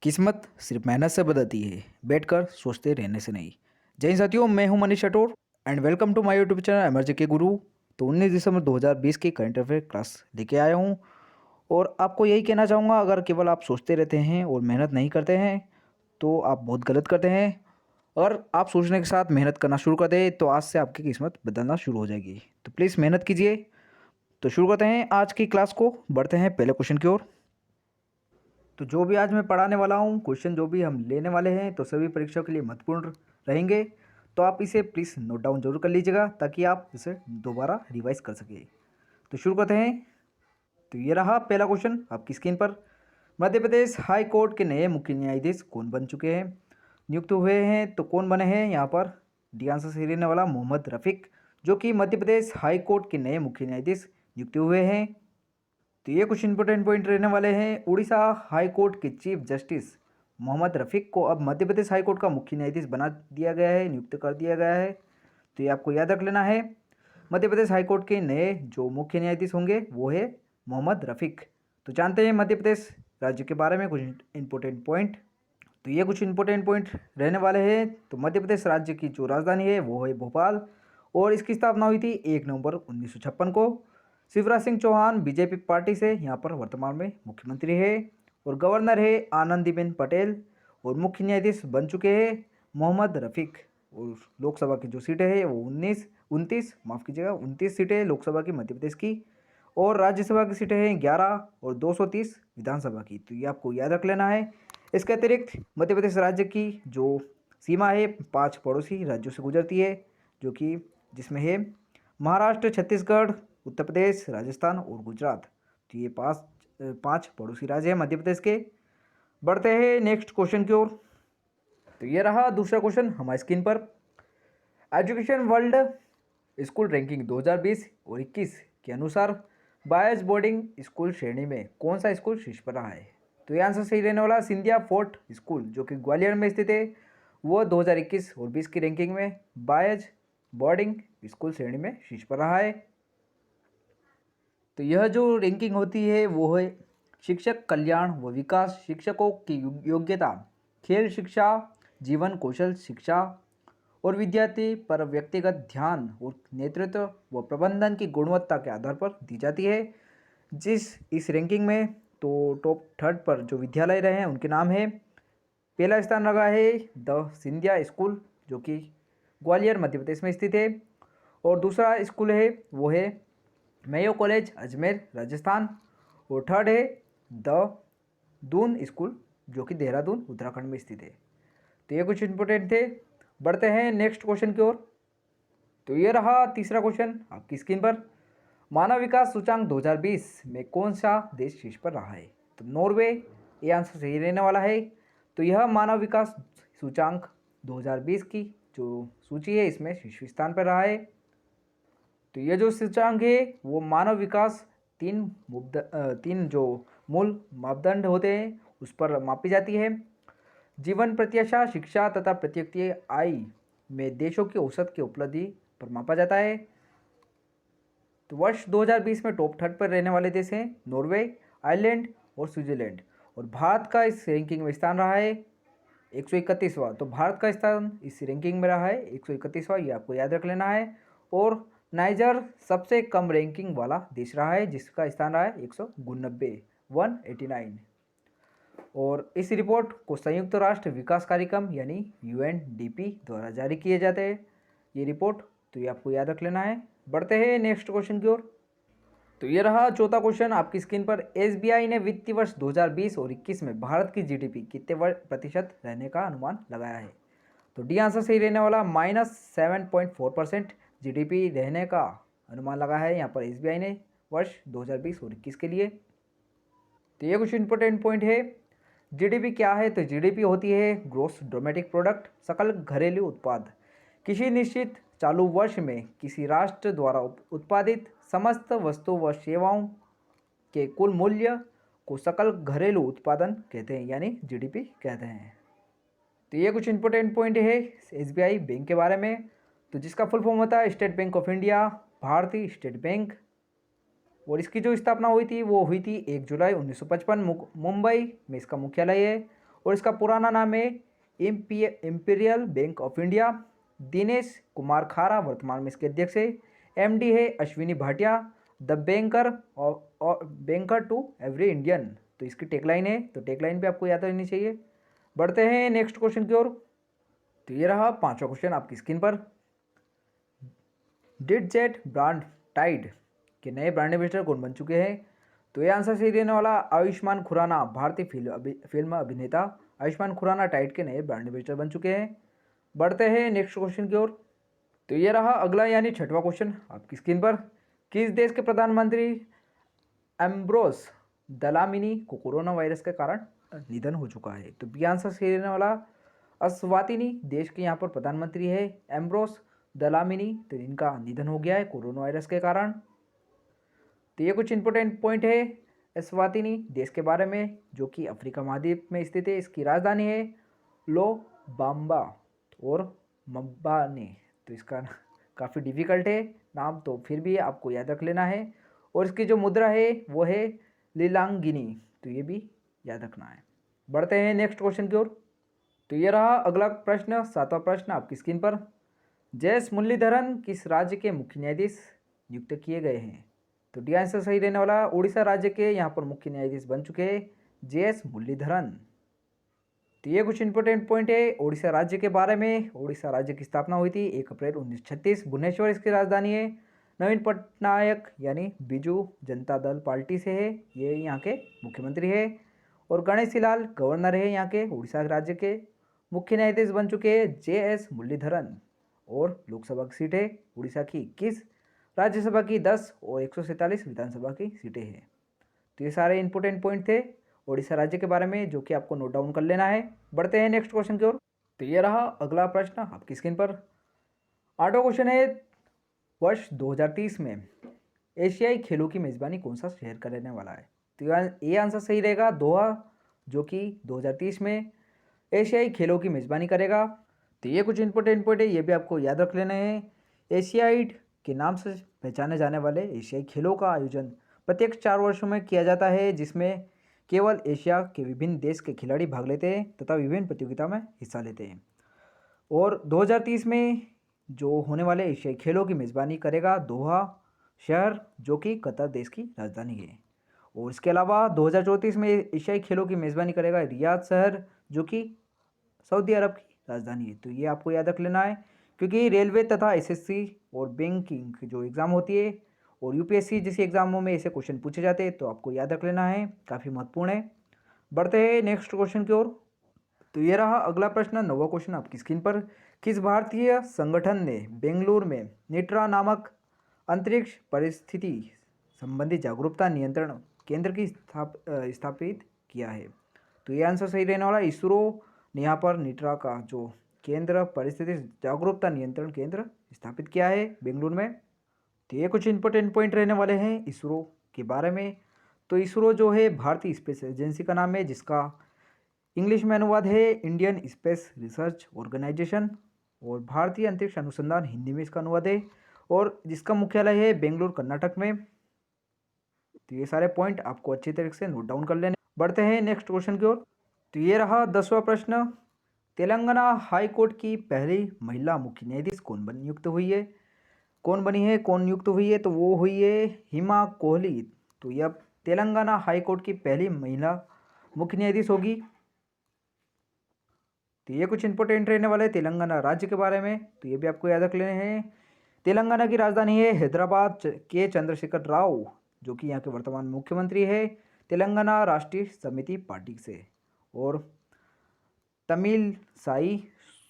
किस्मत सिर्फ मेहनत से बदलती है, बैठकर सोचते रहने से नहीं। जय हिंद साथियों, मैं हूं Manish Rathore and welcome to my YouTube channel एमर्जी के गुरु। तो 19 दिसंबर 2020 की करंट अफेयर क्लास लेके आया हूं और आपको यही कहना चाहूँगा, अगर केवल आप सोचते रहते हैं और मेहनत नहीं करते हैं तो आप बहुत गलत करते हैं। अगर आप सोचने के साथ मेहनत करना शुरू कर दें तो आज से आपकी किस्मत बदलना शुरू हो जाएगी। तो प्लीज़ मेहनत कीजिए। तो शुरू करते हैं आज की क्लास को, बढ़ते हैं पहले क्वेश्चन की ओर। तो जो भी आज मैं पढ़ाने वाला हूँ, क्वेश्चन जो भी हम लेने वाले हैं, तो सभी परीक्षाओं के लिए महत्वपूर्ण रहेंगे। तो आप इसे प्लीज़ नोट डाउन जरूर कर लीजिएगा ताकि आप इसे दोबारा रिवाइज कर सकें। तो शुरू करते हैं। तो ये रहा पहला क्वेश्चन आपकी स्क्रीन पर। मध्य प्रदेश हाई कोर्ट के नए मुख्य न्यायाधीश कौन बन चुके हैं, नियुक्त हुए हैं? तो कौन बने हैं यहाँ पर? डी आंसर सही रहने वाला मोहम्मद रफ़ीक, जो कि मध्य प्रदेश हाई कोर्ट के नए मुख्य न्यायाधीश नियुक्त हुए हैं। तो ये कुछ इंपॉर्टेंट पॉइंट रहने वाले हैं। उड़ीसा हाई कोर्ट के चीफ जस्टिस मोहम्मद रफ़ीक को अब मध्य प्रदेश हाई कोर्ट का मुख्य न्यायाधीश बना दिया गया है, नियुक्त कर दिया गया है। तो ये आपको याद रख लेना है। मध्य प्रदेश हाई कोर्ट के नए जो मुख्य न्यायाधीश होंगे वो है मोहम्मद रफ़ीक। तो जानते हैं मध्य प्रदेश राज्य के बारे में कुछ इंपॉर्टेंट पॉइंट। तो ये कुछ इंपॉर्टेंट पॉइंट रहने वाले हैं। तो मध्य प्रदेश राज्य की जो राजधानी है वो है भोपाल और इसकी स्थापना हुई थी 1 नवंबर 1956 को। शिवराज सिंह चौहान बीजेपी पार्टी से यहाँ पर वर्तमान में मुख्यमंत्री है और गवर्नर है आनंदीबेन पटेल और मुख्य न्यायाधीश बन चुके हैं मोहम्मद रफ़ीक। और लोकसभा की जो सीटें हैं वो 29 सीटें लोकसभा की मध्य प्रदेश की और राज्यसभा की सीटें हैं 11 और 230 विधानसभा की। तो ये आपको याद रख लेना है। इसके अतिरिक्त मध्य प्रदेश राज्य की जो सीमा है 5 पड़ोसी राज्यों से गुजरती है, जो कि जिसमें है महाराष्ट्र, छत्तीसगढ़, उत्तर प्रदेश, राजस्थान और गुजरात। तो ये पाँच पड़ोसी राज्य हैं मध्य प्रदेश के। बढ़ते हैं नेक्स्ट क्वेश्चन की ओर। तो ये रहा दूसरा क्वेश्चन हमारी स्क्रीन पर। एजुकेशन वर्ल्ड स्कूल रैंकिंग 2020 और 21 के अनुसार बॉयज बोर्डिंग स्कूल श्रेणी में कौन सा स्कूल शीर्ष पर रहा है? तो ये आंसर सही रहने वाला सिंधिया फोर्ट स्कूल, जो कि ग्वालियर में स्थित है, वो 2021 और 20 की रैंकिंग में बॉयज बोर्डिंग स्कूल श्रेणी में शीर्ष पर रहा है। तो यह जो रैंकिंग होती है वो है शिक्षक कल्याण व विकास, शिक्षकों की योग्यता, खेल शिक्षा, जीवन कौशल शिक्षा और विद्यार्थी पर व्यक्तिगत ध्यान और नेतृत्व व प्रबंधन की गुणवत्ता के आधार पर दी जाती है। इस रैंकिंग में तो टॉप 3 पर जो विद्यालय रहे हैं उनके नाम है। पहला स्थान लगा है द सिंधिया स्कूल, जो कि ग्वालियर मध्य प्रदेश में स्थित है, और दूसरा स्कूल है वो है मेयो कॉलेज अजमेर राजस्थान, और थर्ड है द दून स्कूल, जो कि देहरादून उत्तराखंड में स्थित है। तो ये कुछ इंपॉर्टेंट थे। बढ़ते हैं नेक्स्ट क्वेश्चन की ओर। तो ये रहा तीसरा क्वेश्चन आपकी स्क्रीन पर। मानव विकास सूचांक 2020 में कौन सा देश शीर्ष पर रहा है? तो नॉर्वे, ये आंसर सही रहने वाला है। तो यह मानव विकास सूचांक 2020 की जो सूची है इसमें शीर्ष स्थान पर रहा है। तो ये जो सूचांक है वो मानव विकास तीन जो मूल मापदंड होते हैं उस पर मापी जाती है। जीवन प्रत्याशा, शिक्षा तथा प्रत्यक्ष आय में देशों की औसत की उपलब्धि पर मापा जाता है। तो वर्ष 2020 में टॉप 3 पर रहने वाले देश हैं नॉर्वे, आयरलैंड और स्विट्जरलैंड, और भारत का इस रैंकिंग में स्थान रहा है 131वां। तो भारत का स्थान इस रैंकिंग में रहा है 131वां, ये आपको याद रख लेना है। और नाइजर सबसे कम रैंकिंग वाला देश रहा है, जिसका स्थान रहा है 189। और इस रिपोर्ट को संयुक्त राष्ट्र विकास कार्यक्रम यानी यूएनडीपी द्वारा जारी किए जाते हैं ये रिपोर्ट। तो ये आपको याद रख लेना है। बढ़ते हैं नेक्स्ट क्वेश्चन की ओर। तो ये रहा चौथा क्वेश्चन आपकी स्क्रीन पर। एसबीआई ने वित्तीय वर्ष 2020 और 21 में भारत की जीडीपी कितने प्रतिशत रहने का अनुमान लगाया है? तो डी आंसर सही रहने वाला -7.4% जीडीपी रहने का अनुमान लगा है यहाँ पर एसबीआई ने वर्ष 2020 और 21 के लिए। तो ये कुछ इंपॉर्टेंट पॉइंट है। जीडीपी क्या है? तो जीडीपी होती है ग्रोस डोमेस्टिक प्रोडक्ट, सकल घरेलू उत्पाद। किसी निश्चित चालू वर्ष में किसी राष्ट्र द्वारा उत्पादित समस्त वस्तु व सेवाओं के कुल मूल्य को सकल घरेलू उत्पादन कहते हैं, यानी जीडीपी कहते हैं। तो ये कुछ इंपॉर्टेंट पॉइंट है एसबीआई बैंक के बारे में। तो जिसका फुल फॉर्म होता है स्टेट बैंक ऑफ इंडिया, भारतीय स्टेट बैंक, और इसकी जो स्थापना हुई थी वो हुई थी 1 जुलाई 1955, मुंबई में इसका मुख्यालय है। और इसका पुराना नाम है imperial bank of India. Dinesh Kumar खारा वर्तमान में इसके अध्यक्ष है। एमडी है अश्विनी भाटिया, द बैंकर और बैंकर टू एवरी इंडियन, तो इसकी टेकलाइन है, तो टेकलाइन भी आपको याद रहनी चाहिए। बढ़ते हैं नेक्स्ट क्वेश्चन की ओर। तो ये रहा पांचवा क्वेश्चन आपकी स्क्रीन पर। डिड जेट ब्रांड टाइड के नए ब्रांड एम्बेसडर कौन बन चुके हैं? तो ये आंसर सही रहने वाला आयुष्मान खुराना, भारतीय फिल्म अभिनेता आयुष्मान खुराना टाइड के नए ब्रांड एम्बेसडर बन चुके हैं। बढ़ते हैं नेक्स्ट क्वेश्चन की ओर। तो ये रहा अगला यानी छठवां क्वेश्चन आपकी स्क्रीन पर। किस देश के प्रधानमंत्री एम्ब्रोस दलामिनी को कोरोना वायरस के कारण निधन हो चुका है? तो बी आंसर सही रहने वाला अस्वातिनी देश के यहाँ पर प्रधानमंत्री है एम्ब्रोस दलामिनी, तो इनका निधन हो गया है कोरोना वायरस के कारण। तो ये कुछ इंपॉर्टेंट पॉइंट है एस्वातिनी देश के बारे में, जो कि अफ्रीका महाद्वीप में स्थित है। इसकी राजधानी है लोबाम्बा और मब्बाने, तो इसका काफ़ी डिफिकल्ट है नाम, तो फिर भी आपको याद रख लेना है। और इसकी जो मुद्रा है वो है लीलांगिनी, तो ये भी याद रखना है। बढ़ते हैं नेक्स्ट क्वेश्चन की ओर। तो ये रहा अगला प्रश्न, सातवां प्रश्न आपकी स्क्रीन पर। जयस मुरलीधरन किस राज्य के मुख्य न्यायाधीश नियुक्त किए गए हैं? तो डी आंसर सही रहने वाला उड़ीसा राज्य के यहाँ पर मुख्य न्यायाधीश बन चुके हैं जेएस मुरलीधरन। तो ये कुछ इंपॉर्टेंट पॉइंट है उड़ीसा राज्य के बारे में। उड़ीसा राज्य की स्थापना हुई थी 1 अप्रैल 1936। भुवनेश्वर इसकी राजधानी है। नवीन पटनायक यानी बीजू जनता दल पार्टी से है, ये यहाँ के मुख्यमंत्री है। और गणेशी लाल गवर्नर है यहाँ के उड़ीसा राज्य के। मुख्य न्यायाधीश बन चुके हैं जेएस मुरलीधरन। और लोकसभा की सीट है उड़ीसा की 21, राज्यसभा की 10 और 147 विधानसभा की सीटें हैं। तो ये सारे इंपॉर्टेंट पॉइंट थे उड़ीसा राज्य के बारे में, जो कि आपको नोट डाउन कर लेना है। बढ़ते हैं नेक्स्ट क्वेश्चन की ओर। तो ये रहा अगला प्रश्न आपकी स्क्रीन पर। आठवां क्वेश्चन है, वर्ष 2030 में एशियाई खेलों की मेजबानी कौन सा शहर करने वाला है? तो ये आंसर सही रहेगा दोहा, जो कि 2030 में एशियाई खेलों की मेजबानी करेगा। तो ये कुछ इंपॉर्टेंट पॉइंट है, ये भी आपको याद रख लेना है। एशियाइड के नाम से पहचाने जाने वाले एशियाई खेलों का आयोजन प्रत्येक 4 वर्षों में किया जाता है, जिसमें केवल एशिया के विभिन्न देश के खिलाड़ी भाग लेते हैं तथा विभिन्न प्रतियोगिता में हिस्सा लेते हैं। और 2030 में जो होने वाले एशियाई खेलों की मेज़बानी करेगा दोहा शहर, जो कि कतर देश की राजधानी है। और इसके अलावा 2034 में एशियाई खेलों की मेज़बानी करेगा रियाद शहर, जो कि सऊदी अरब की राजधानी है। तो ये आपको याद रख लेना है, क्योंकि रेलवे तथा एसएससी और बैंकिंग की जो एग्ज़ाम होती है और यूपीएससी जैसी एग्जामों में ऐसे क्वेश्चन पूछे जाते हैं, तो आपको याद रख लेना है, काफ़ी महत्वपूर्ण है। बढ़ते हैं नेक्स्ट क्वेश्चन की ओर। तो ये रहा अगला प्रश्न, नौवां क्वेश्चन आपकी स्क्रीन पर। किस भारतीय संगठन ने बेंगलुरु में निट्रा नामक अंतरिक्ष परिस्थिति संबंधी जागरूकता नियंत्रण केंद्र की स्थापित किया है? तो ये आंसर सही रहने वाला इसरो ने यहाँ पर निट्रा का जो केंद्र परिस्थिति जागरूकता नियंत्रण केंद्र स्थापित किया है बेंगलुरु में। तो ये कुछ इंपॉर्टेंट पॉइंट रहने वाले हैं इसरो के बारे में। तो इसरो जो है भारतीय स्पेस एजेंसी का नाम है, जिसका इंग्लिश में अनुवाद है इंडियन स्पेस रिसर्च ऑर्गेनाइजेशन, और भारतीय अंतरिक्ष अनुसंधान हिंदी में इसका अनुवाद है, और जिसका मुख्यालय है बेंगलुरु कर्नाटक में। तो ये सारे पॉइंट आपको अच्छी तरीके से नोट डाउन कर लेने। बढ़ते हैं नेक्स्ट क्वेश्चन की ओर। तो ये रहा 10वां प्रश्न। तेलंगाना हाई कोर्ट की पहली महिला मुख्य न्यायाधीश कौन नियुक्त हुई है? कौन नियुक्त हुई है? तो वो हुई है हिमा कोहली। तो यह तेलंगाना हाई कोर्ट की पहली महिला मुख्य न्यायाधीश होगी। तो ये कुछ इंपॉर्टेंट रहने वाले तेलंगाना राज्य के बारे में, तो ये भी आपको याद रख लेने हैं। तेलंगाना की राजधानी है हैदराबाद। के चंद्रशेखर राव, जो कि यहाँ के वर्तमान मुख्यमंत्री है तेलंगाना राष्ट्रीय समिति पार्टी से। और तमिल साई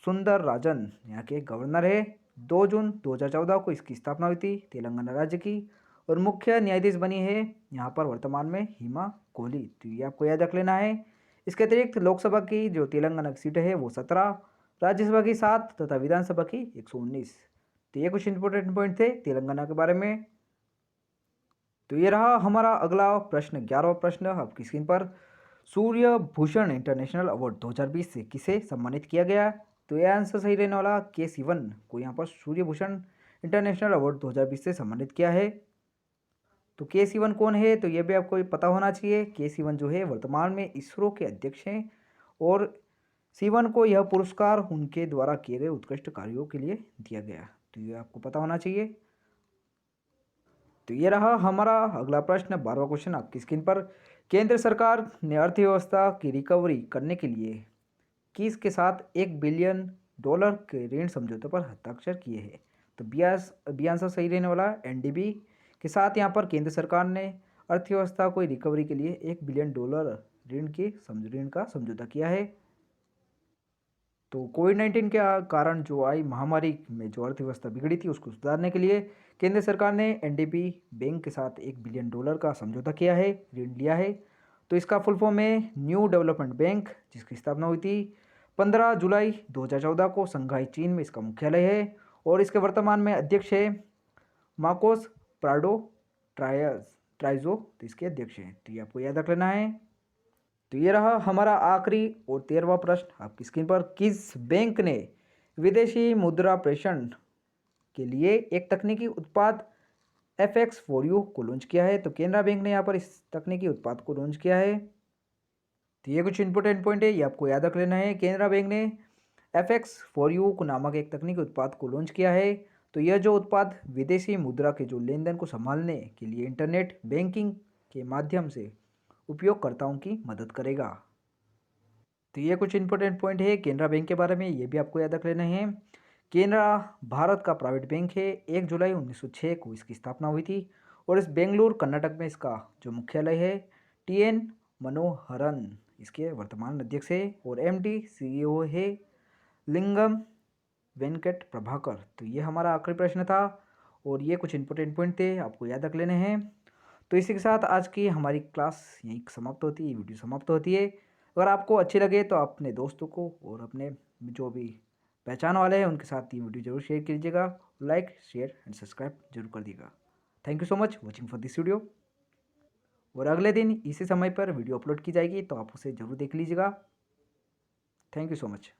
सुंदर राजन यहाँ के गवर्नर है। 2 जून 2014 को इसकी स्थापना हुई थी तेलंगाना राज्य की। और मुख्य न्यायाधीश बनी है यहाँ पर वर्तमान में हिमा कोहली। तो ये आपको याद रख लेना है। इसके अतिरिक्त लोकसभा की जो तेलंगाना की सीटें है वो 17, राज्यसभा की 7 तथा विधानसभा की 119। तो ये कुछ इंपॉर्टेंट पॉइंट थे तेलंगाना के बारे में। तो ये रहा हमारा अगला प्रश्न, 11वां प्रश्न आपकी स्क्रीन पर। सूर्य भूषण इंटरनेशनल अवार्ड 2020 से किसे सम्मानित किया गया? तो यह आंसर सही रहने वाला के सिवन को यहाँ पर सूर्य भूषण इंटरनेशनल अवार्ड 2020 से सम्मानित किया है। तो के सिवन कौन है? तो ये भी आपको पता होना चाहिए। के सिवन जो है वर्तमान में इसरो के अध्यक्ष हैं, और सीवन को यह पुरस्कार उनके द्वारा किए गए उत्कृष्ट कार्यों के लिए दिया गया। तो ये आपको पता होना चाहिए। तो ये रहा हमारा अगला प्रश्न, 12वां क्वेश्चन आपकी स्क्रीन पर। केंद्र सरकार ने अर्थव्यवस्था की रिकवरी करने के लिए किस के साथ $1 बिलियन के ऋण समझौते पर हस्ताक्षर किए हैं? तो बी आंसर सही रहने वाला एनडीबी के साथ यहाँ पर केंद्र सरकार ने अर्थव्यवस्था को रिकवरी के लिए $1 बिलियन ऋण का समझौता किया है। तो कोविड-19 के कारण जो आई महामारी में जो अर्थव्यवस्था बिगड़ी थी उसको सुधारने के लिए केंद्र सरकार ने एनडीबी बैंक के साथ $1 बिलियन का समझौता किया है, ऋण लिया है। तो इसका फुल फॉर्म है न्यू डेवलपमेंट बैंक, जिसकी स्थापना हुई थी 15 जुलाई 2014 को शंघाई चीन में। इसका मुख्यालय है और इसके वर्तमान में अध्यक्ष है मार्कोस प्राडो ट्राइजो, तो इसके अध्यक्ष हैं। तो ये आपको याद रख लेना है। तो ये रहा हमारा आखिरी और 13वां प्रश्न आपकी स्क्रीन पर। किस बैंक ने विदेशी मुद्रा प्रेषण के लिए एक तकनीकी उत्पाद FX4U को लॉन्च किया है? तो केनरा बैंक ने यहाँ पर इस तकनीकी उत्पाद को लॉन्च किया है। तो ये कुछ इंपॉर्टेंट पॉइंट है, ये आपको याद रख लेना है। केनरा बैंक ने FX4U को नामक एक तकनीकी उत्पाद को लॉन्च किया है। तो यह जो उत्पाद विदेशी मुद्रा के जो लेन देन को संभालने के लिए इंटरनेट बैंकिंग के माध्यम से उपयोगकर्ताओं की मदद करेगा। तो ये कुछ इंपॉर्टेंट पॉइंट है केनरा बैंक के बारे में, ये भी आपको याद रख लेना है। केनरा भारत का प्राइवेट बैंक है। 1 जुलाई 1906 को इसकी स्थापना हुई थी और इस बेंगलुरु कर्नाटक में इसका जो मुख्यालय है। TN मनोहरन इसके वर्तमान अध्यक्ष है और MD CEO है लिंगम वेंकट प्रभाकर। तो ये हमारा आखिरी प्रश्न था और ये कुछ इंपॉर्टेंट पॉइंट थे, आपको याद रख लेने हैं। तो इसी के साथ आज की हमारी क्लास यहीं समाप्त होती है, वीडियो समाप्त होती है। अगर आपको अच्छी लगे तो अपने दोस्तों को और अपने जो भी पहचान वाले हैं उनके साथ ये वीडियो जरूर शेयर कीजिएगा। लाइक, शेयर एंड सब्सक्राइब जरूर कर दीजिएगा। Thank you so much watching for this video. और अगले दिन इसी समय पर वीडियो अपलोड की जाएगी, तो आप उसे ज़रूर देख लीजिएगा। Thank you so much.